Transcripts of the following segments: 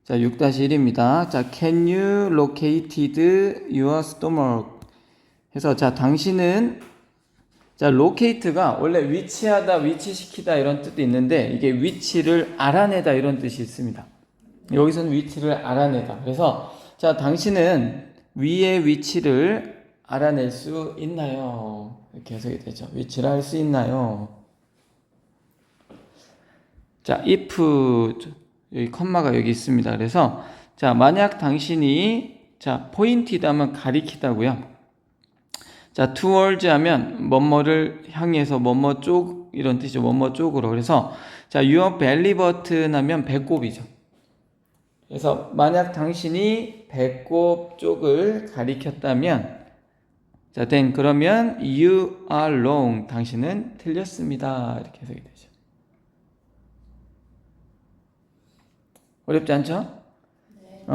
자, 6-1입니다. 자, can you located your stomach? 해서, 자, 당신은, 자, locate가 원래 위치하다, 위치시키다 이런 뜻도 있는데, 이게 위치를 알아내다 이런 뜻이 있습니다. 여기서는 위치를 알아내다. 그래서, 자, 당신은 위의 위치를 알아낼 수 있나요? 이렇게 해석이 되죠. 위치를 알 수 있나요? 자, if, 여기 컴마가 여기 있습니다. 그래서 자, 만약 당신이 자, 포인티드하면 가리키다고요. 자, towards 하면 뭐뭐를 향해서 뭐뭐 쪽 이런 뜻이죠. 뭐뭐 쪽으로. 그래서 자, your belly button 하면 배꼽이죠. 그래서 만약 당신이 배꼽 쪽을 가리켰다면 자, then 그러면 you are wrong. 당신은 틀렸습니다. 이렇게 해석이 되죠. 어렵지 않죠? 네.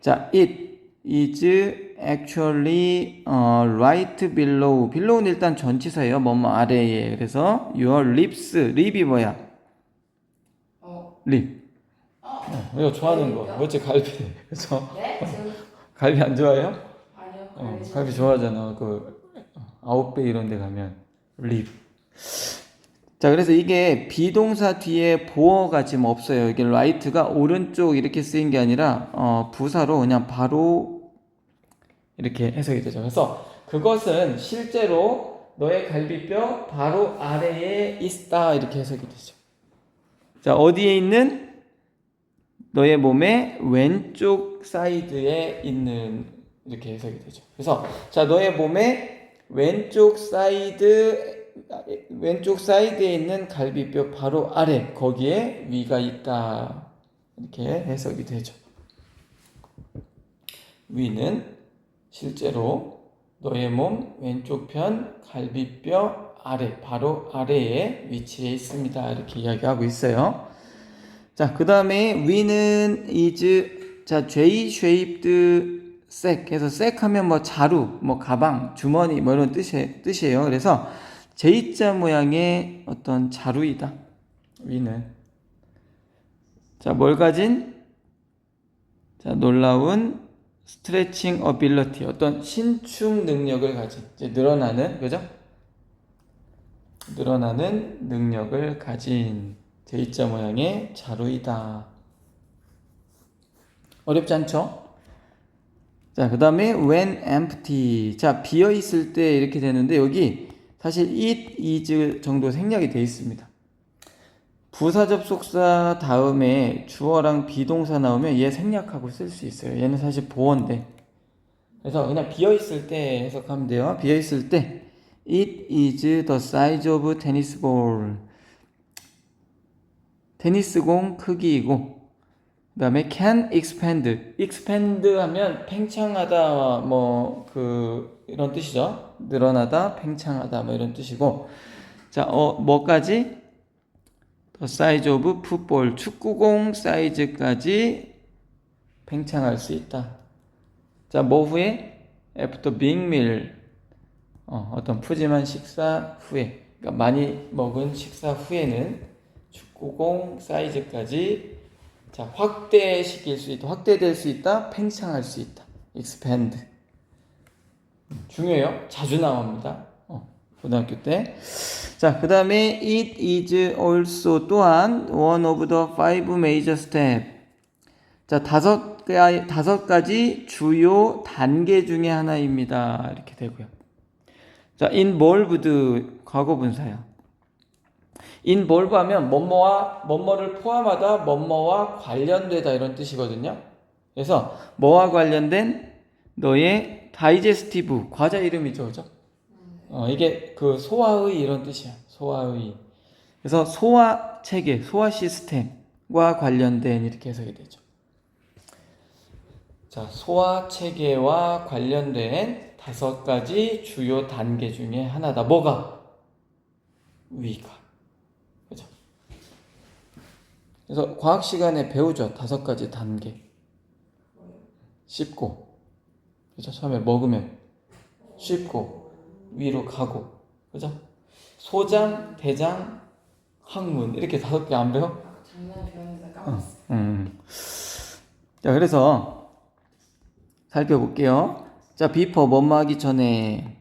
자, it is actually right below. below는 일단 전치사예요. 뭐뭐 아래에. 그래서 your lips. 립이 뭐야? 립. 이거 좋아하는 거. 뭐지? 갈비. 그래서 네? 지금 갈비 안 좋아해요? 아니요. 갈비 좋아하잖아. 그 아웃백 이런 데 가면 립. 자, 그래서 이게 비동사 뒤에 보어가 지금 없어요. 이게 right가 오른쪽 이렇게 쓰인 게 아니라 부사로 그냥 바로 이렇게 해석이 되죠. 그래서 그것은 실제로 너의 갈비뼈 바로 아래에 있다 이렇게 해석이 되죠. 자, 어디에 있는? 너의 몸의 왼쪽 사이드에 있는 이렇게 해석이 되죠. 그래서 자, 너의 몸의 왼쪽 사이드에 있는 갈비뼈 바로 아래 거기에 위가 있다 이렇게 해석이 되죠. 위는 실제로 너의 몸 왼쪽 편 갈비뼈 아래 바로 아래에 위치해 있습니다 이렇게 이야기하고 있어요. 자, 그 다음에 위는 is 자, J-shaped sack 해서 sack 하면 뭐 자루 뭐 가방 주머니 뭐 이런 뜻이에요. 그래서 J자 모양의 어떤 자루이다. 위는. 자, 뭘 가진? 자, 놀라운 스트레칭 어빌리티. 어떤 신축 능력을 가진. 이제 늘어나는, 그죠? 늘어나는 능력을 가진 J자 모양의 자루이다. 어렵지 않죠? 자, 그 다음에 when empty. 자, 비어 있을 때 이렇게 되는데 여기 사실 it is 정도 생략이 되어 있습니다. 부사 접속사 다음에 주어랑 비동사 나오면 얘 생략하고 쓸 수 있어요. 얘는 사실 보어인데. 그래서 그냥 비어 있을 때 해석하면 돼요. 비어 있을 때 it is the size of tennis ball. 테니스공 크기이고 그 다음에 can expand. expand 하면 팽창하다 이런 뜻이죠. 늘어나다, 팽창하다 뭐 이런 뜻이고 자, 뭐까지? The size of football. 축구공 사이즈까지 팽창할 수 있다. 자, 뭐 후에? After big meal. 어떤 푸짐한 식사 후에. 그러니까 많이 먹은 식사 후에는 축구공 사이즈까지 자, 확대시킬 수 있다. 확대될 수 있다. 팽창할 수 있다. expand. 중요해요. 자주 나옵니다. 고등학교 때. 자, 그 다음에 it is also 또한 one of the five major steps. 자, 다섯 가지 주요 단계 중에 하나입니다. 이렇게 되고요. 자, involved 과거 분사야. involve 하면 뭐뭐를 포함하다, 뭐뭐와 관련되다 이런 뜻이거든요. 그래서 뭐와 관련된 너의 다이제스티브 과자 이름이죠, 그죠? 이게 그 소화의 이런 뜻이야. 소화의. 그래서 소화 체계, 소화 시스템과 관련된 이렇게 해석이 되죠. 자, 소화 체계와 관련된 5가지 주요 단계 중에 하나다. 뭐가? 위가. 그죠? 그래서 과학 시간에 배우죠. 5가지 단계. 씹고. 그죠? 처음에 먹으면 씹고. 위로 가고, 그죠? 소장, 대장, 항문 이렇게 5개 안 배워? 작년에 배웠는데 까먹었어. 자, 그래서 살펴볼게요. 자, before 뭐뭐 하기 전에.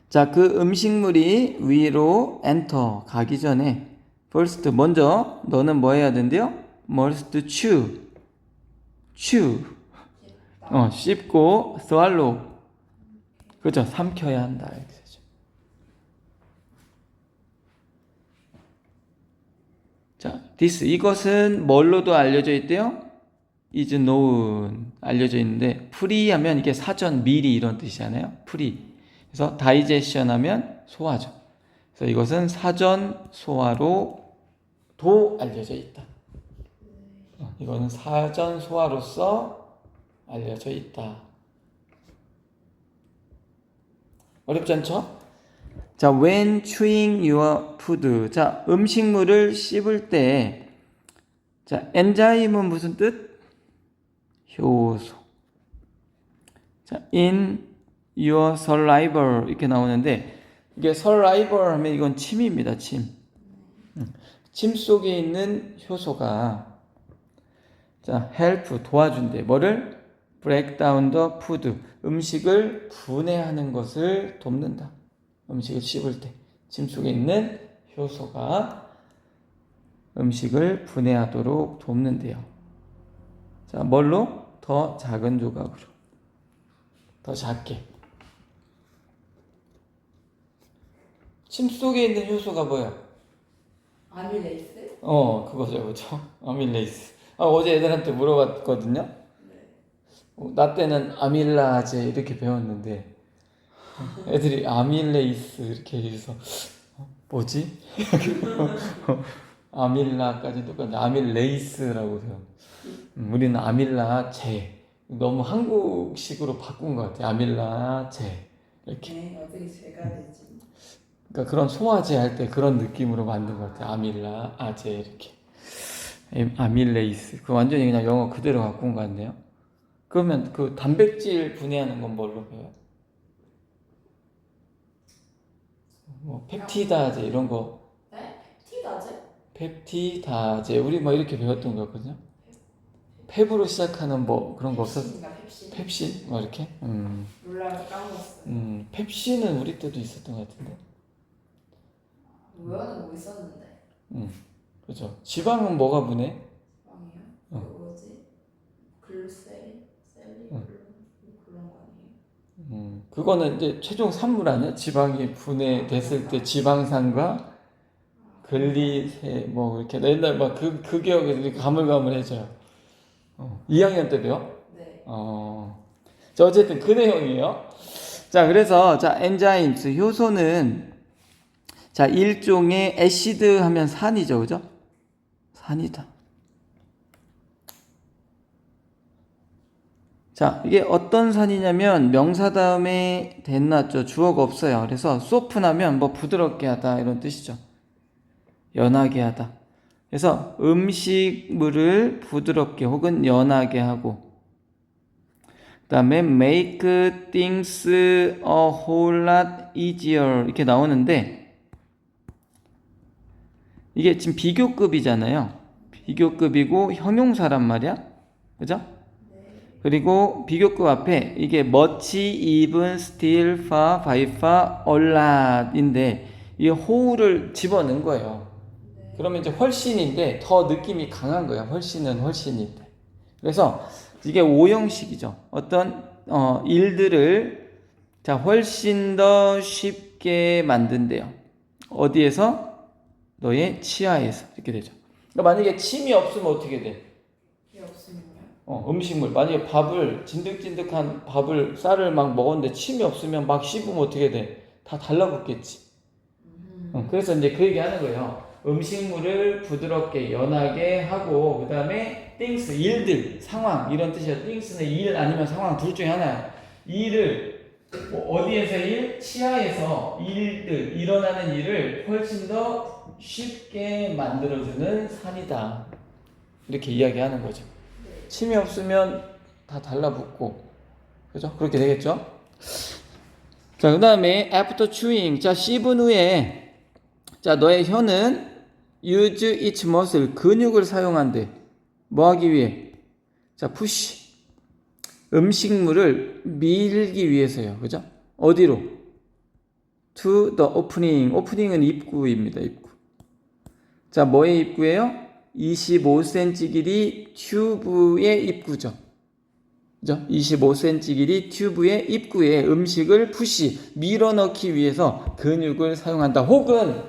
자, 그 음식물이 위로 enter 가기 전에 first 먼저 너는 뭐 해야 된대요? must chew 씹고 swallow 그죠? 삼켜야 한다 이렇게 되죠. 자, this 이것은 뭘로도 알려져 있대요? is known 알려져 있는데 pre 하면 이게 사전 미리 이런 뜻이잖아요. pre 그래서 digestion 하면 소화죠. 그래서 이것은 사전 소화로도 알려져 있다. 이거는 사전 소화로서 알려져 있다. 어렵지 않죠? 자, when chewing your food. 자, 음식물을 씹을 때, 자, 엔자임은 무슨 뜻? 효소. 자, in your saliva 이렇게 나오는데 이게 saliva 하면 이건 침입니다. 침. 침 속에 있는 효소가 자, help 도와준대. 뭐를? break down the food. 음식을 분해하는 것을 돕는다. 음식을 씹을 때 침 속에 있는 효소가 음식을 분해하도록 돕는데요. 자, 뭘로? 더 작은 조각으로. 더 작게. 침 속에 있는 효소가 뭐야? 아밀레이스? 그거죠, 그죠? 아밀레이스. 어제 애들한테 물어봤거든요. 나 때는 아밀라제 이렇게 배웠는데 애들이 아밀레이스 이렇게 해서 뭐지? 아밀라까지 똑같은데 아밀레이스라고 해요. 우리는 아밀라제 너무 한국식으로 바꾼 것 같아요. 아밀라제 이렇게. 네, 어떻게 제가 되지? 그러니까 그런 소화제 할 때 그런 느낌으로 만든 것 같아요. 아밀라제 이렇게. 아밀레이스. 그 완전히 그냥 영어 그대로 갖고 온 것 같네요. 그러면 그 단백질 분해하는 건 뭘로 배워요? 뭐 펩티다제 이런 거. 네? 펩티다제? 펩티다제 우리 뭐 이렇게 배웠던 거거든요. 펩으로 시작하는 뭐 그런 거 없었어? 펩신? 펩신 뭐 이렇게? 몰라요, 까먹었어요. 펩신은 우리 때도 있었던 것 같은데. 모여는 뭐 있었는데. 그죠. 지방은 뭐가 분해? 빵이요? 그 뭐지? 글루셀? 셀리? 그런 거 아니에요? 그거는 이제 최종 산물 아니야? 지방이 분해됐을 때 지방산과 글리세 뭐 이렇게 옛날 막 그 기억이 이렇게 가물가물해져요. 2학년 때 배워? 네. 자, 어쨌든 그 내용이에요. 자, 그래서 자, 엔자임스 효소는 자, 일종의 애시드 하면 산이죠. 그죠? 산이다. 자, 이게 어떤 산이냐면 명사 다음에 됐났죠. 주어가 없어요. 그래서 소프나면 뭐 부드럽게 하다 이런 뜻이죠. 연하게 하다. 그래서 음식물을 부드럽게 혹은 연하게 하고 그 다음에 make things a whole lot easier 이렇게 나오는데 이게 지금 비교급이잖아요. 비교급이고 형용사란 말이야. 그죠? 그리고 비교급 앞에 이게 much, even, still, far, by far, a lot인데 이 whole를 집어넣은 거예요. 그러면 이제 훨씬인데 더 느낌이 강한 거야. 훨씬은 훨씬인데. 그래서 이게 오형식이죠. 어떤 일들을 자 훨씬 더 쉽게 만든대요. 어디에서? 너의 치아에서. 이렇게 되죠. 그러니까 만약에 침이 없으면 어떻게 돼? 이게 없으면요? 음식물. 만약에 밥을 진득진득한 밥을 쌀을 막 먹었는데 침이 없으면 막 씹으면 어떻게 돼? 다 달라붙겠지. 그래서 이제 그 얘기 하는 거예요. 음식물을 부드럽게 연하게 하고 그 다음에 things 일들 상황 이런 뜻이야. things는 일 아니면 상황 둘 중에 하나야. 일을 뭐 어디에서 일? 치아에서 일들 일어나는 일을 훨씬 더 쉽게 만들어주는 산이다. 이렇게 이야기하는 거죠. 침이 없으면 다 달라붙고 그죠? 그렇게 되겠죠? 자, 그 다음에 after chewing 자 씹은 후에 자 너의 혀는 use its muscle 근육을 사용한대. 뭐 하기 위해? 자, push. 음식물을 밀기 위해서요. 그죠? 어디로? to the opening. 오프닝은 입구입니다. 입구. 자, 뭐의 입구예요? 25cm 길이 튜브의 입구죠. 그죠? 25cm 길이 튜브의 입구에 음식을 푸시, 밀어넣기 위해서 근육을 사용한다. 혹은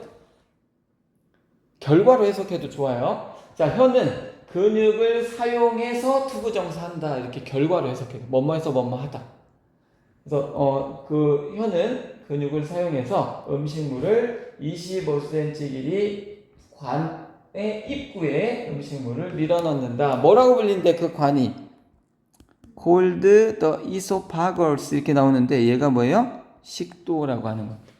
결과로 해석해도 좋아요. 자, 혀는 근육을 사용해서 투부정사한다. 이렇게 결과로 해석해요. 뭐뭐해서 뭐뭐하다. 그래서 그 혀는 근육을 사용해서 음식물을 25cm 길이 관의 입구에 음식물을 밀어넣는다. 뭐라고 불리는데 그 관이? called the esophagus 이렇게 나오는데 얘가 뭐예요? 식도라고 하는 겁니다.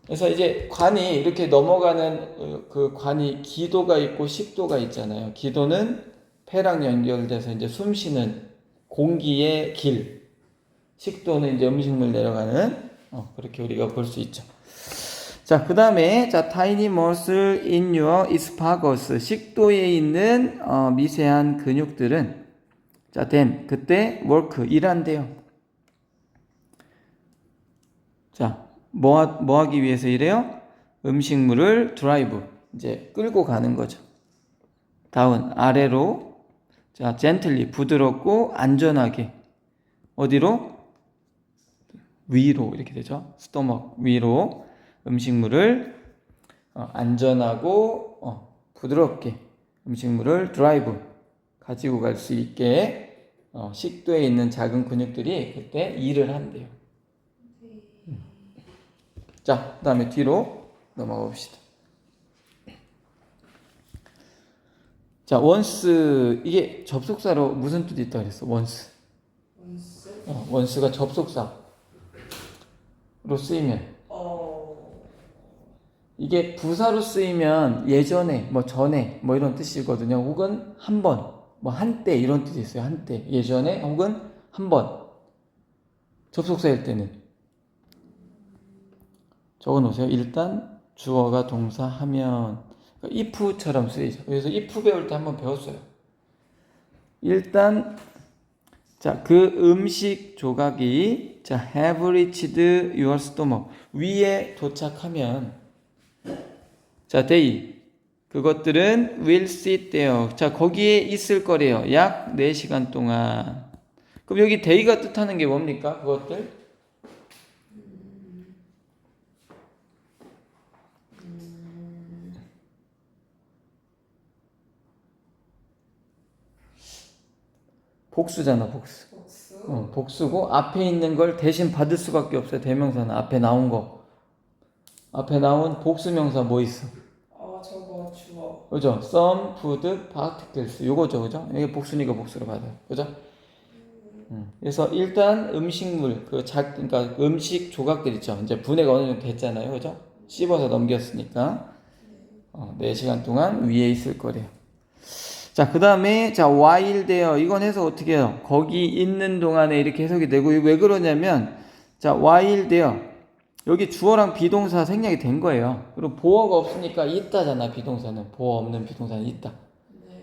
그래서 이제 관이 이렇게 넘어가는 그 관이 기도가 있고 식도가 있잖아요. 기도는 폐랑 연결돼서 이제 숨 쉬는 공기의 길. 식도는 이제 음식물 내려가는 그렇게 우리가 볼 수 있죠. 자, 그 다음에 자, tiny muscle in your esophagus. 식도에 있는 미세한 근육들은 자, then 그때 work 일한대요. 자, 뭐 하기 위해서 이래요? 음식물을 드라이브 이제 끌고 가는 거죠. 다운 아래로 자, gently 부드럽고 안전하게 어디로? 위로 이렇게 되죠. 스토막 위로 음식물을 안전하고 부드럽게 음식물을 드라이브 가지고 갈 수 있게 식도에 있는 작은 근육들이 그때 일을 한대요. 자, 그 다음에 뒤로 넘어가 봅시다. 자, once 이게 접속사로 무슨 뜻이 있다고 그랬어? once. once가 접속사로 쓰이면 이게 부사로 쓰이면 예전에 뭐 전에 뭐 이런 뜻이거든요. 혹은 한 번, 뭐 한때 이런 뜻이 있어요. 한때, 예전에 혹은 한 번. 접속사일 때는 적어놓으세요. 일단 주어가 동사 하면 if처럼 쓰이죠. 그래서 if 배울 때 한번 배웠어요. 일단 자, 그 음식 조각이 자, have reached your stomach 위에 도착하면 자, they 그것들은 will sit there 자, 거기에 있을 거래요. 약 4시간 동안. 그럼 여기 they가 뜻하는 게 뭡니까? 그것들? 복수잖아, 복수. 복수고 앞에 있는 걸 대신 받을 수밖에 없어요. 대명사는 앞에 나온 거. 앞에 나온 복수명사 뭐 있어? 저거 주어. 그죠? some, food, particles 요거죠, 그죠? 이게 복수니까 복수로 받아요, 그죠? 그래서 일단 음식물 그러니까 음식 조각들 있죠. 이제 분해가 어느 정도 됐잖아요, 그죠? 씹어서 넘겼으니까 4시간 동안 위에 있을 거래요. 자, 그 다음에, 자, while there. 이건 해석 어떻게 해요? 거기 있는 동안에 이렇게 해석이 되고, 왜 그러냐면, 자, while there. 여기 주어랑 비동사 생략이 된 거예요. 그리고 보어가 없으니까 있다잖아, 비동사는. 보어 없는 비동사는 있다.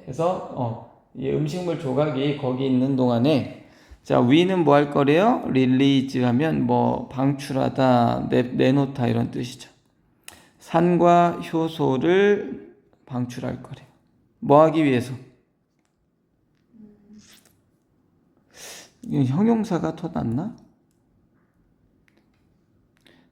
그래서, 이 음식물 조각이 거기 있는 동안에, 자, we는 뭐 할 거래요? release 하면 뭐, 방출하다, 내놓다 이런 뜻이죠. 산과 효소를 방출할 거래요. 뭐 하기 위해서? 이건 형용사가 더 낫나?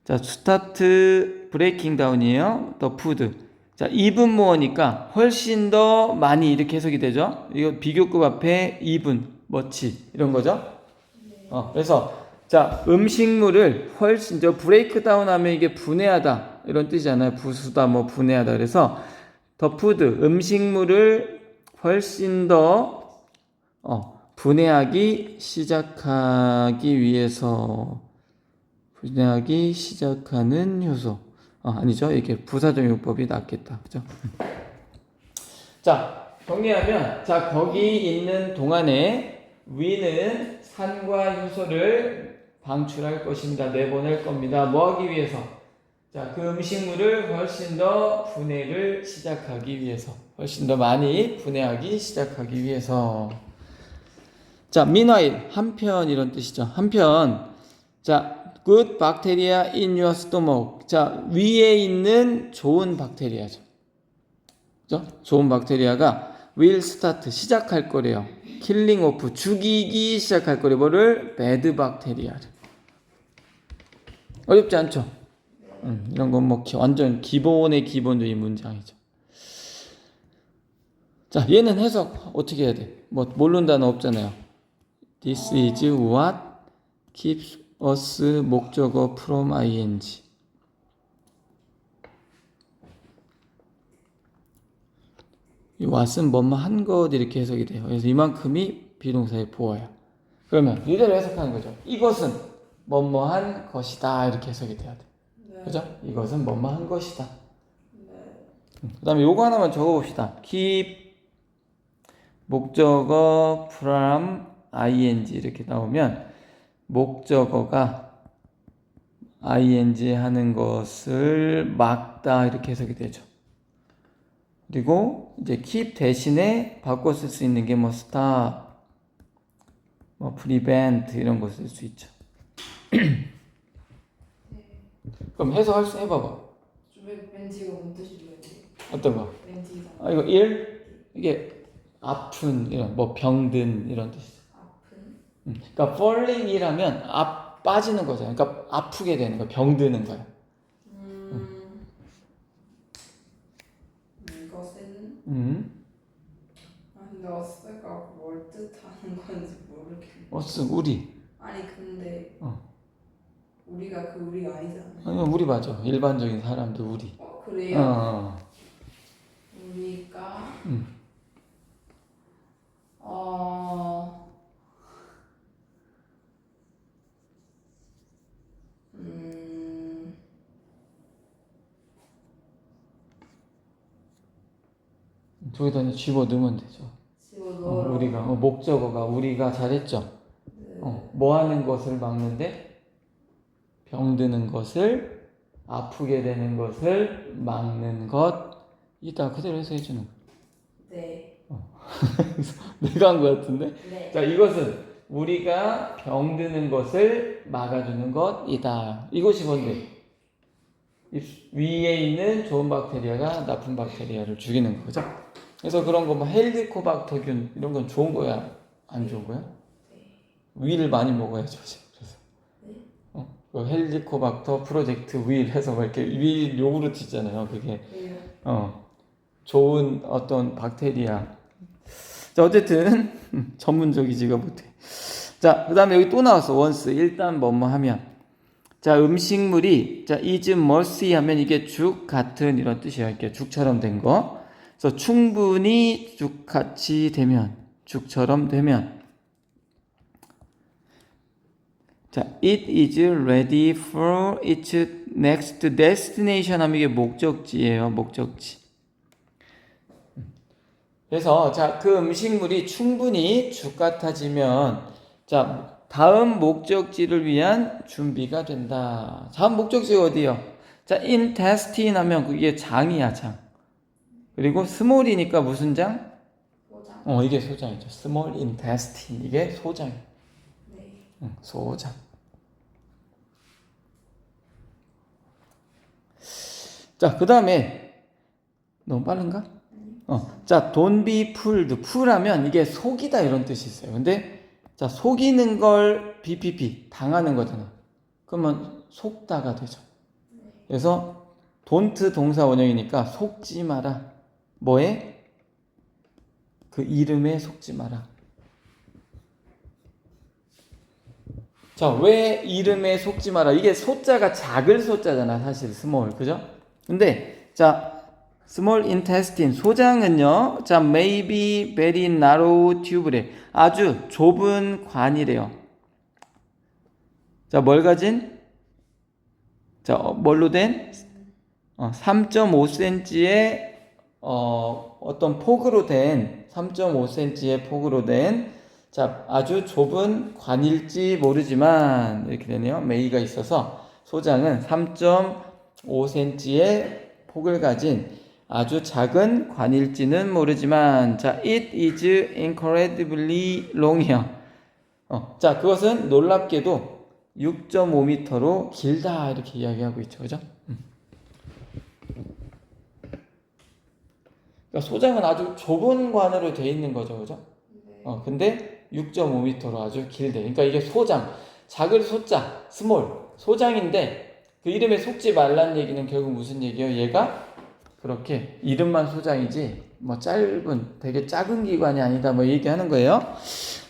자, 스타트 브레이킹 다운이에요. 더 푸드. 자, even more니까 훨씬 더 많이 이렇게 해석이 되죠. 이거 비교급 앞에 even, much 이런 거죠. 그래서 자, 음식물을 훨씬 더 브레이크 다운 하면 이게 분해하다 이런 뜻이잖아요. 부수다 뭐 분해하다. 그래서 더 푸드 음식물을 훨씬 더 분해하기 시작하기 위해서 분해하기 시작하는 효소 아니죠. 이게 부사적 용법이 낫겠다. 그죠? 자, 정리하면 자, 거기 있는 동안에 위는 산과 효소를 방출할 것입니다. 내보낼 겁니다. 뭐 하기 위해서? 자, 그 음식물을 훨씬 더 분해를 시작하기 위해서 훨씬 더 많이 분해하기 시작하기 위해서. 자, meanwhile, 한편 이런 뜻이죠. 한편, 자, good bacteria in your stomach. 자, 위에 있는 좋은 박테리아죠. 그죠? 좋은 박테리아가 will start, 시작할 거래요. killing off, 죽이기 시작할 거래요. 뭐를? bad bacteria를. 어렵지 않죠? 이런 건 뭐 완전 기본의 기본적인 문장이죠. 자, 얘는 해석 어떻게 해야 돼? 뭐 모르는 단어 없잖아요. This is what keeps us 목적어 from ing. 이 what은 뭐뭐 한 것 이렇게 해석이 돼요. 그래서 이만큼이 비동사의 보어야. 그러면 이대로 해석하는 거죠. 이것은 뭐뭐 한 것이다 이렇게 해석이 돼야 돼. 네. 그죠? 이것은 뭐뭐 한 것이다. 네. 그 다음에 요거 하나만 적어봅시다. keep 목적어 from ing 이렇게 나오면 목적어가 ing 하는 것을 막다 이렇게 해석이 되죠. 그리고 이제 keep 대신에 바꿔 쓸 수 있는 게 뭐 stop, 뭐 prevent 이런 거 쓸 수 있죠. 그럼 해석할 수 해봐봐. 왠지 이거 뭔 뜻이 왠지. 어떤 거? 왠지. 이거 일 이게 아픈 이런 뭐 병든 이런 뜻이죠. 아픈. 그러니까 falling이라면 빠지는 거죠. 그러니까 아프게 되는 거, 병드는 거야. 이것은. 근데 어스가 뭘 뜻하는 건지 모르겠네. 어스 우리. 아니 근데 우리가 그 우리가 아니잖아요. 아니 우리 맞아. 일반적인 사람들 우리. 그래요? 우리가 저기다 이제 집어 넣으면 되죠. 우리가 목적어가 우리가 잘했죠. 네. 뭐 하는 것을 막는데 병드는 것을 아프게 되는 것을 막는 것 이따 그대로 해석해 주는 거. 네. 내가 한 것 같은데. 네. 자, 이것은 우리가 병드는 것을 막아주는 것이다. 이것이 뭔데? 위에 있는 좋은 박테리아가 나쁜 박테리아를 죽이는 거죠. 그래서 그런 거 뭐 헬리코박터균 이런 건 좋은 거야? 안 좋은 거야? 위를 많이 먹어야죠. 그래서 그 헬리코박터 프로젝트 윌 해서 막 이렇게 윌 요구르트 있잖아요. 그게 좋은 어떤 박테리아. 자, 어쨌든 전문적이지가 못해. 자, 그 다음에 여기 또 나왔어. 원스. 일단 뭐뭐 하면. 자, 음식물이 자 is mercy 하면 이게 죽 같은 이런 뜻이야. 이렇게 죽처럼 된 거. 그래서 충분히 죽같이 되면, 죽처럼 되면. 자, it is ready for its next destination 하면 이게 목적지예요. 목적지. 그래서 자, 그 음식물이 충분히 죽 같아지면 자, 다음 목적지를 위한 준비가 된다. 다음 목적지가 어디요? 자, intestine 하면 그게 장이야, 장. 그리고 small이니까 무슨 장? 소장. 이게 소장이죠. small intestine. 이게 소장. 네. 소장. 자, 그 다음에 너무 빠른가? 자, don't be fooled. fool 하면 이게 속이다 이런 뜻이 있어요. 근데 자, 속이는 걸 BPP 당하는 거잖아. 그러면 속다가 되죠. 그래서 don't 동사 원형이니까 속지 마라. 뭐에? 그 이름에 속지 마라. 자, 왜 이름에 속지 마라? 이게 소자가 작을 소자잖아, 사실 small, 그죠? 근데 자, small intestine 소장은요, 자, may be very narrow tube래. 아주 좁은 관이래요. 자, 뭘 가진? 자, 뭘로 된? 3.5cm의 어떤 폭으로 된 3.5cm의 폭으로 된 자, 아주 좁은 관일지 모르지만 이렇게 되네요. may가 있어서 소장은 3.5cm의 폭을 가진 아주 작은 관일지는 모르지만, 자, it is incredibly long이야. 자, 그것은 놀랍게도 6.5m로 길다 이렇게 이야기하고 있죠, 그죠? 그러니까 소장은 아주 좁은 관으로 돼 있는 거죠, 그죠? 네. 근데 6.5m로 아주 길대. 그러니까 이게 소장, 작을 소자, 스몰, 소장인데 그 이름에 속지 말란 얘기는 결국 무슨 얘기예요? 얘가 그렇게 이름만 소장이지 뭐 짧은, 되게 작은 기관이 아니다 뭐 얘기하는 거예요.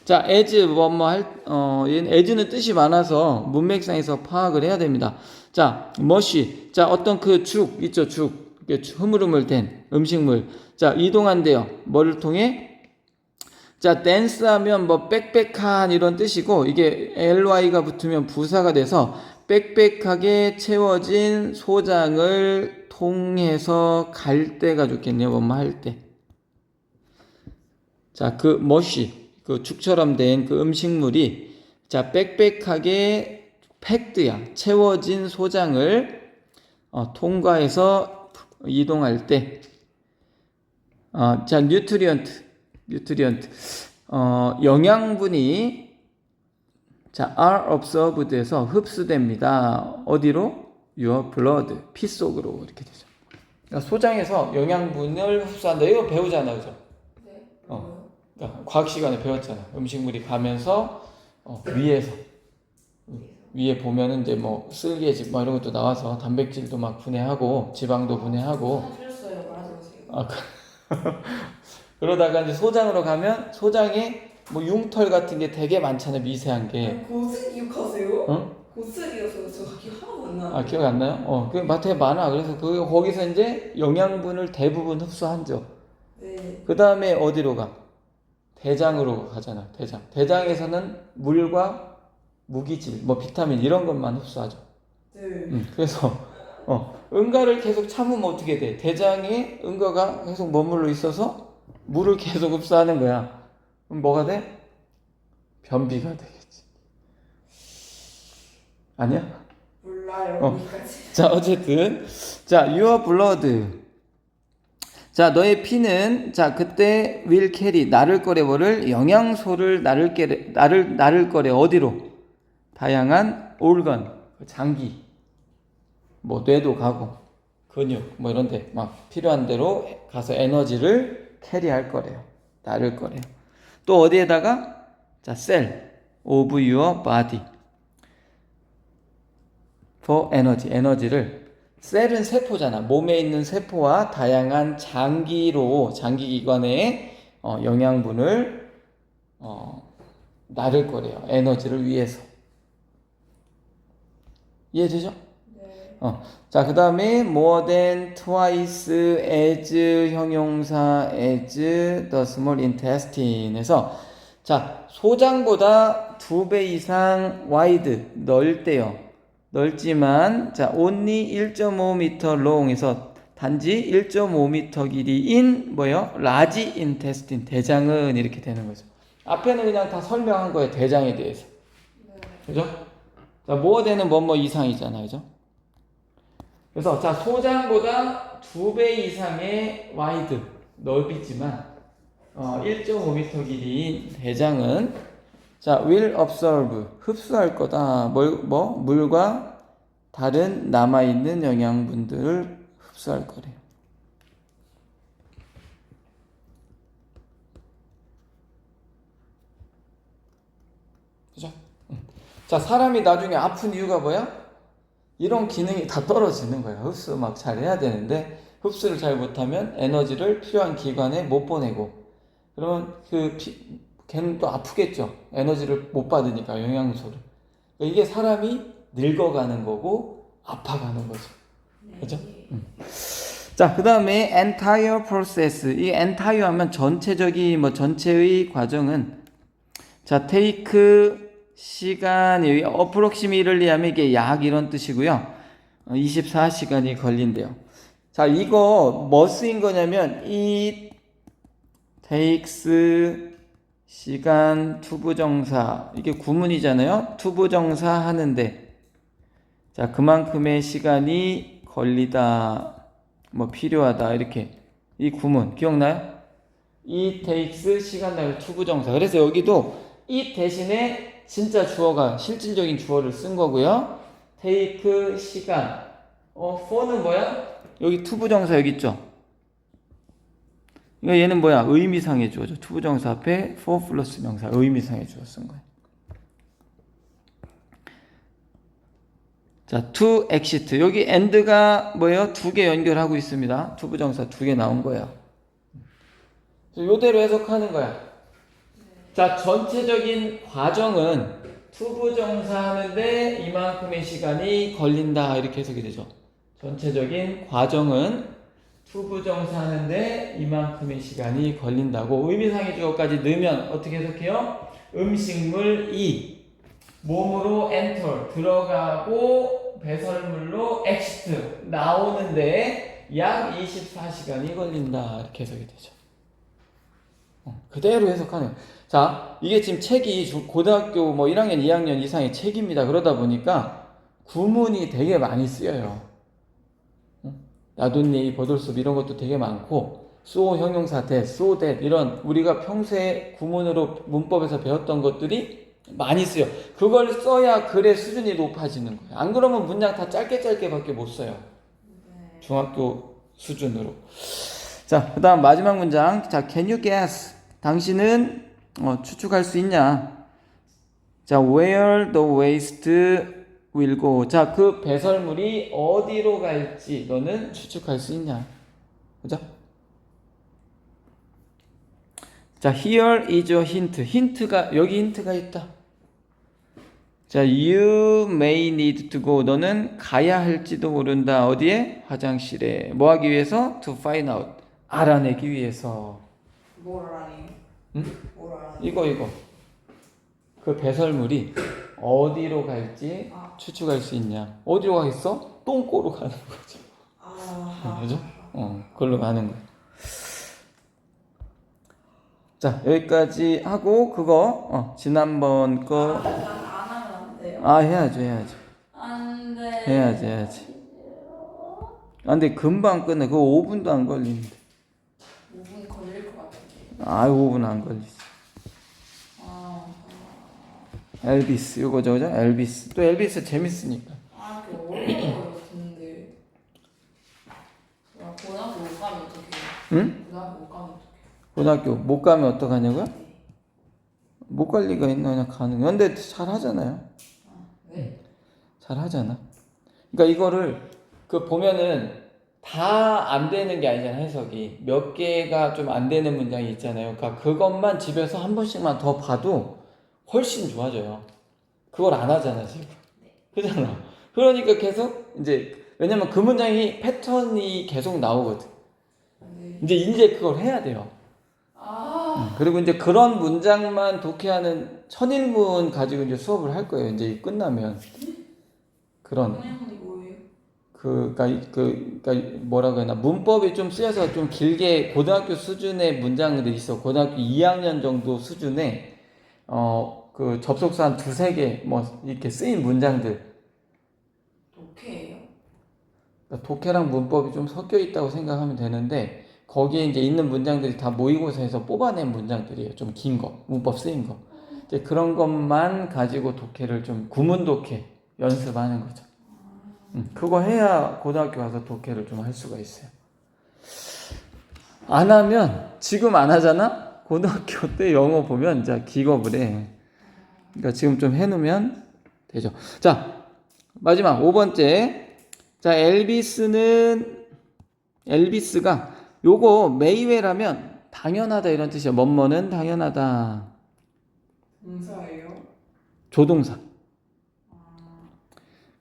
자, as 얘는 as는 뜻이 많아서 문맥상에서 파악을 해야 됩니다. 자, mush, 자 어떤 그 죽 있죠, 죽. 흐물흐물 된 음식물. 자, 이동한대요. 뭐를 통해? 자, 댄스하면 뭐 빽빽한 이런 뜻이고, 이게 ly가 붙으면 부사가 돼서 빽빽하게 채워진 소장을 통해서 갈 때가 좋겠네요. 뭐뭐 할 때. 자, 그 멋이 그 죽처럼 된 그 음식물이 자 빽빽하게 팩드야 채워진 소장을 통과해서 이동할 때. 자, 뉴트리언트 영양분이 자 are absorbed에서 흡수됩니다. 어디로? your blood, 피 속으로 이렇게 되죠. 그러니까 소장에서 영양분을 흡수한다. 이거 배우잖아, 그죠? 네. 그러니까 과학 시간에 배웠잖아. 음식물이 가면서 위에 보면은 이제 뭐 쓸개즙 뭐 이런 것도 나와서 단백질도 막 분해하고 지방도 분해하고. 틀렸어요. 말하지 마세요. 그러다가 이제 소장으로 가면 소장에 뭐 융털 같은 게 되게 많잖아요. 미세한 게. 고슬 기억하세요? 응? 고슬이어서 저 기억 하나도 안 나요. 기억 안 나요? 그 마트에 많아. 그래서 거기서 이제 영양분을 대부분 흡수하죠. 네. 그 다음에 어디로 가? 대장으로 가잖아. 대장에서는 물과 무기질, 뭐 비타민 이런 것만 흡수하죠. 네. 그래서 응가를 계속 참으면 어떻게 돼? 대장에 응가가 계속 머물러 있어서 물을 계속 흡수하는 거야. 그럼 뭐가 돼? 변비가 되겠지. 아니야? 몰라요. 여기까지. 자, 어쨌든 자, your blood. 자, 너의 피는 자 그때 will carry 나를 거래 뭐를 영양소를 나를 거래 어디로? 다양한 organ, 장기, 뭐 뇌도 가고 근육 뭐 이런데 막 필요한 대로 가서 에너지를 캐리할 거래요. 나를 거래요. 또 어디에다가 자 cell of your body for energy, 에너지를. 셀은 세포잖아. 몸에 있는 세포와 다양한 장기기관에 영양분을 나를 거래요. 에너지를 위해서. 이해되죠? 네. 자, 그 다음에 more than twice as 형용사 as the small intestine에서 자, 소장보다 2배 이상 wide 넓대요. 넓지만 자, only 1.5m long에서 단지 1.5m 길이인 뭐요? large intestine 대장은 이렇게 되는 거죠. 앞에는 그냥 다 설명한 거예요. 대장에 대해서. 네. 그죠? 자, 뭐되는 뭐뭐 이상이잖아요. 그죠? 그래서 자, 소장보다 2배 이상의 와이드 넓이지만 1.5m 길이인 대장은 자, will absorb 흡수할 거다. 물과 다른 남아있는 영양분들을 흡수할 거래요. 그죠? 자, 사람이 나중에 아픈 이유가 뭐야? 이런 기능이 다 떨어지는 거야. 흡수 막 잘 해야 되는데 흡수를 잘 못하면 에너지를 필요한 기관에 못 보내고 그러면 걔는 또 아프겠죠. 에너지를 못 받으니까 영양소를. 그러니까 이게 사람이 늙어가는 거고 아파가는 거죠. 네. 그죠? 자, 그 다음에 entire process. 이 entire 하면 전체적인 전체의 과정은 자, take 시간, approximately 하면 이게 약 이런 뜻이고요. 24시간이 걸린대요. 자, 이거 뭐 쓰인 거냐면 it takes 시간 투부정사 이게 구문이잖아요. 투부정사 하는데 자, 그만큼의 시간이 걸리다. 뭐 필요하다 이렇게 이 구문 기억나요? it takes 시간 나요 투부정사. 그래서 여기도 it 대신에 진짜 주어가 실질적인 주어를 쓴 거고요. take 시간. for는 뭐야? 여기 투부정사 여기 있죠. 그러니까 얘는 뭐야? 의미상의 주어죠. 투부정사 앞에 for 플러스 명사 의미상의 주어 쓴 거예요. 자, to exit. 여기 and가 뭐예요? 두 개 연결하고 있습니다. 투부정사 두 개 나온 거예요. 요대로 해석하는 거야. 자, 전체적인 과정은 투부정사 하는데 이만큼의 시간이 걸린다. 이렇게 해석이 되죠. 전체적인 과정은 투부정사 하는데 이만큼의 시간이 걸린다고 의미상의 주어까지 넣으면 어떻게 해석해요? 음식물 이 몸으로 enter 들어가고 배설물로 exit 나오는데 약 24시간이 걸린다. 이렇게 해석이 되죠. 그대로 해석하네요. 자, 이게 지금 책이 고등학교 뭐 1학년, 2학년 이상의 책입니다. 그러다 보니까 구문이 되게 많이 쓰여요. 나돈니, 버돌섭 이런 것도 되게 많고 so 형용사 that, so that 이런 우리가 평소에 구문으로 문법에서 배웠던 것들이 많이 쓰여. 그걸 써야 글의 수준이 높아지는 거예요. 안 그러면 문장 다 짧게 밖에 못 써요. 중학교 수준으로. 자, 그 다음 마지막 문장. 자, can you guess? 당신은 추측할 수 있냐? 자, where the waste will go. 자, 그 배설물이 어디로 갈지 너는 추측할 수 있냐? 그죠? 자, here is a hint. 여기 힌트가 있다. 자, you may need to go. 너는 가야 할지도 모른다. 어디에? 화장실에. 뭐 하기 위해서? To find out. 알아내기 위해서. 뭘 알아내요? 응? 뭘 알아내요? 이거. 그 배설물이 어디로 갈지 추측할 수 있냐? 어디로 가겠어? 똥꼬로 가는 거죠. 그죠? 그걸로 가는 거야. 자, 여기까지 하고 그거 지난번 거 안 하면 안 돼요? 해야죠. 안 돼. 해야지. 근데 금방 끝내. 그거 5분도 안 걸리는데. 5분 걸릴 것 같은데. 5분 안 걸리지. 엘비스 이거죠, 그죠? 엘비스. 또 엘비스 재밌으니까. 그거 어려워요, 근데. 고등학교 못 가면 어떡해요? 응? 고등학교 못 가면 어떡해요? 고등학교 못 가면 어떡하냐고요? 못 갈 리가 있나? 그냥 가는 거. 근데 잘 하잖아요. 네? 잘 하잖아. 그러니까 이거를 보면은 다 안 되는 게 아니잖아, 해석이. 몇 개가 좀 안 되는 문장이 있잖아요. 그러니까 그것만 집에서 한 번씩만 더 봐도 훨씬 좋아져요. 그걸 안 하잖아, 지금. 그잖아. 그러니까 계속 왜냐면 그 문장이 패턴이 계속 나오거든. 네. 이제 그걸 해야 돼요. 그리고 그런 문장만 독해하는 천일문 가지고 수업을 할 거예요. 이제 끝나면. 그런. 천일문이 뭐예요? 그러니까 뭐라고 해야 하나. 문법이 좀 쓰여서 좀 길게 고등학교 수준의 문장들이 있어. 고등학교 2학년 정도 수준의 그 접속사 한 2-3개 뭐 이렇게 쓰인 문장들. 독해예요? 그러니까 독해랑 문법이 좀 섞여 있다고 생각하면 되는데 거기에 있는 문장들이 다 모의고사에서 뽑아낸 문장들이에요. 좀 긴 거, 문법 쓰인 거. 그런 것만 가지고 독해를 좀 구문 독해 연습하는 거죠. 그거 해야 고등학교 가서 독해를 좀 할 수가 있어요. 안 하면 지금 안 하잖아? 고등학교 때 영어 보면 이제 기겁을 해. 그러니까 지금 좀 해놓으면 되죠. 자, 마지막 5번째. 자, 엘비스가 요거 메이웨라면 당연하다 이런 뜻이야. 뭐뭐는 당연하다. 동사예요? 조동사.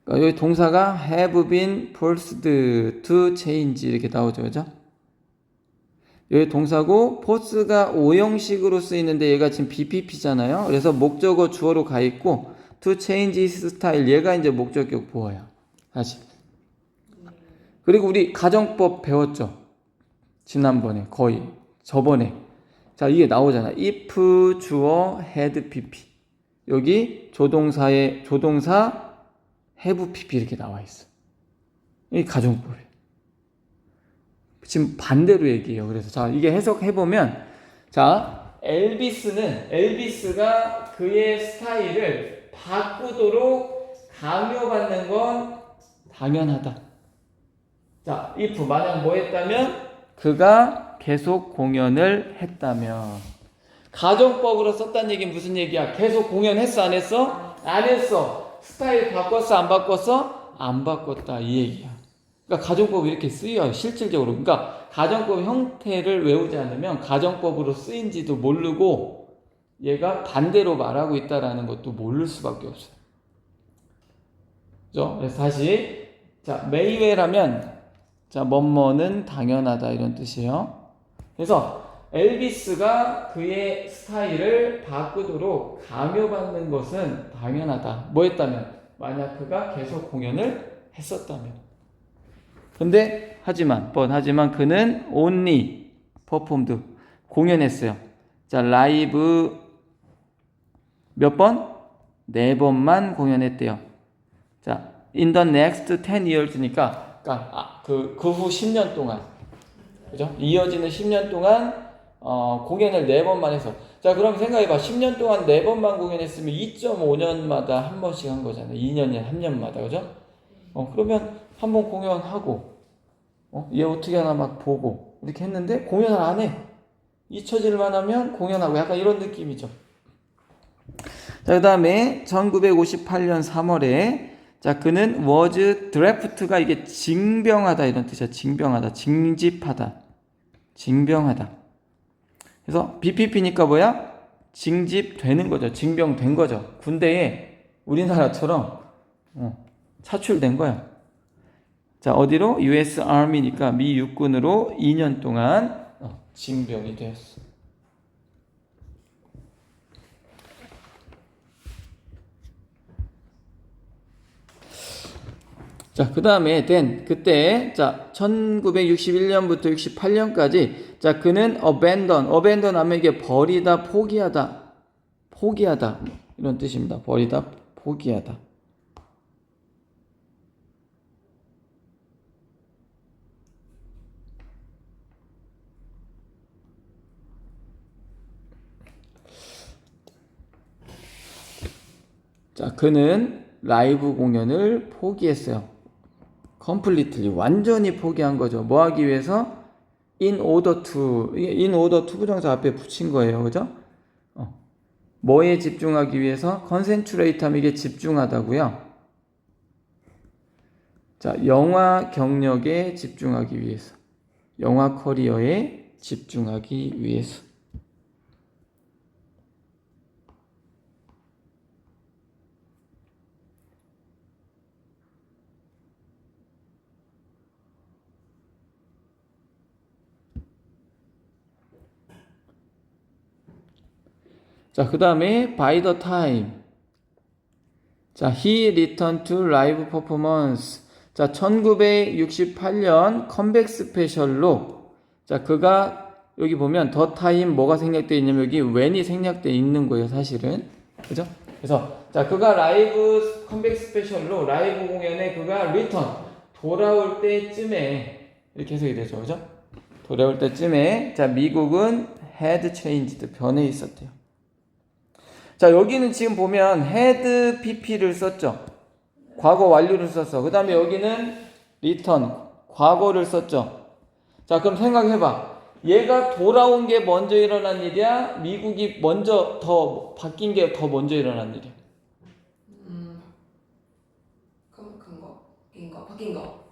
그러니까 여기 동사가 have been forced to change 이렇게 나오죠, 그죠? 여기 동사고 force가 오형식으로 쓰이는데 얘가 지금 BPP잖아요. 그래서 목적어 주어로 가 있고 to change his style 얘가 목적격 보어요. 다시. 그리고 우리 가정법 배웠죠? 지난번에 거의 저번에. 자, 이게 나오잖아. if 주어 had PP. 여기 조동사 have PP 이렇게 나와 있어. 이게 가정법이에요. 지금 반대로 얘기해요. 그래서 자, 이게 해석해보면, 자, 엘비스가 그의 스타일을 바꾸도록 강요받는 건 당연하다. 자, if 만약 뭐 했다면 그가 계속 공연을 했다면. 가정법으로 썼다는 얘기는 무슨 얘기야? 계속 공연했어 안 했어? 안 했어. 스타일 바꿨어 안 바꿨어? 안 바꿨다 이 얘기야. 그러니까 가정법이 이렇게 쓰여요 실질적으로. 그러니까 가정법 형태를 외우지 않으면 가정법으로 쓰인지도 모르고 얘가 반대로 말하고 있다라는 것도 모를 수밖에 없어요. 그죠? 그래서 다시 자 매이웨라면 자 뭐뭐는 당연하다 이런 뜻이에요. 그래서 엘비스가 그의 스타일을 바꾸도록 강요받는 것은 당연하다. 뭐 했다면? 만약 그가 계속 공연을 했었다면. 근데 하지만 그는 only performed 공연했어요. 자 라이브 몇 번? 4번만 공연했대요. 자 in the next 10 years니까 그 후 10년 동안 그죠? 이어지는 10년 동안 공연을 4번만 해서. 자, 그럼 생각해봐. 10년 동안 4번만 공연했으면 2.5년마다 한 번씩 한 거잖아요. 2년에 3년마다. 그죠? 그러면 한 번 공연하고, 얘 어떻게 하나 막 보고, 이렇게 했는데 공연을 안 해. 잊혀질만 하면 공연하고 약간 이런 느낌이죠. 자, 그 다음에 1958년 3월에 자, 그는 was draft가 이게 징병하다 이런 뜻이야. 징병하다. 징병하다. 그래서 BPP니까 뭐야? 징집되는 거죠. 징병된 거죠. 군대에 우리나라처럼 차출된 거야. 자, 어디로? US Army니까 미 육군으로 2년 동안 징병이 되었어. 자, 그 다음에 그때 자 1961년부터 68년까지 자 그는 abandon 하면 이게 버리다 포기하다 이런 뜻입니다. 버리다 포기하다. 자 그는 라이브 공연을 포기했어요. completely 완전히 포기한 거죠. 뭐 하기 위해서? in order to 부정사 앞에 붙인 거예요. 그죠? 뭐에 집중하기 위해서? concentrate 하면 이게 집중하다고요. 자, 영화 경력에 집중하기 위해서. 영화 커리어에 집중하기 위해서. 자, 그 다음에 by the time. 자, he returned to live performance. 자, 1968년 컴백 스페셜로 자, 그가 여기 보면 더 타임 뭐가 생략되어 있냐면 여기 when이 생략되어 있는 거예요, 사실은. 그죠? 그래서 자, 그가 라이브 컴백 스페셜로 라이브 공연에 그가 return 돌아올 때쯤에 이렇게 해석이 되죠. 그죠? 돌아올 때쯤에 자, 미국은 had changed 변해 있었대요. 자, 여기는 지금 보면 had pp를 썼죠. 과거 완료를 썼어. 그 다음에 여기는 return 과거를 썼죠. 자, 그럼 생각해봐. 얘가 돌아온 게 먼저 일어난 일이야? 미국이 먼저 더 바뀐 게 더 먼저 일어난 일이야? 바뀐 거.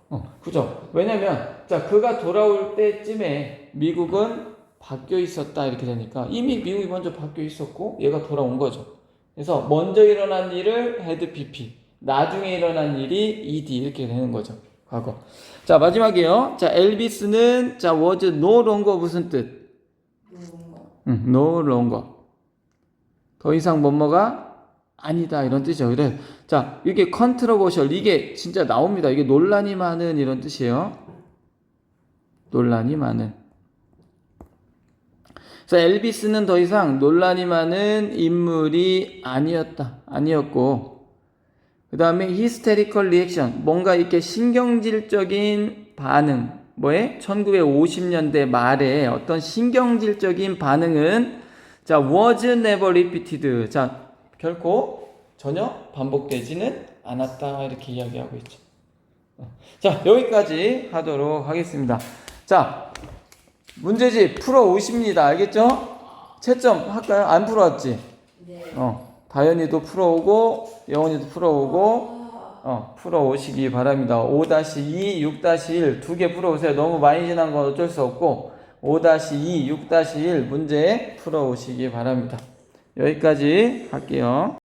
그죠? 왜냐면 자, 그가 돌아올 때쯤에 미국은 바뀌어 있었다 이렇게 되니까 이미 미국이 먼저 바뀌어 있었고 얘가 돌아온 거죠. 그래서 먼저 일어난 일을 had pp, 나중에 일어난 일이 ed 이렇게 되는 거죠. 과거. 자, 마지막이에요. 자, 엘비스는 자 was no longer 무슨 뜻? no longer. 더 이상 뭐뭐가 아니다 이런 뜻이죠. 그래. 자, 이게 controversial 이게 진짜 나옵니다. 이게 논란이 많은 이런 뜻이에요. 논란이 많은. 그래서 엘비스는 더 이상 논란이 많은 인물이 아니었고, 그 다음에 hysterical reaction, 뭔가 이렇게 신경질적인 반응, 뭐에? 1950년대 말에 어떤 신경질적인 반응은 자, was never repeated. 자, 결코 전혀 반복되지는 않았다. 이렇게 이야기하고 있죠. 자, 여기까지 하도록 하겠습니다. 자, 문제집 풀어 오십니다. 알겠죠? 채점 할까요? 안 풀어왔지? 네. 다현이도 풀어오고, 영원이도 풀어오고, 풀어오시기 바랍니다. 5-2, 6-1 두 개 풀어오세요. 너무 많이 지난 건 어쩔 수 없고, 5-2, 6-1 문제 풀어오시기 바랍니다. 여기까지 할게요.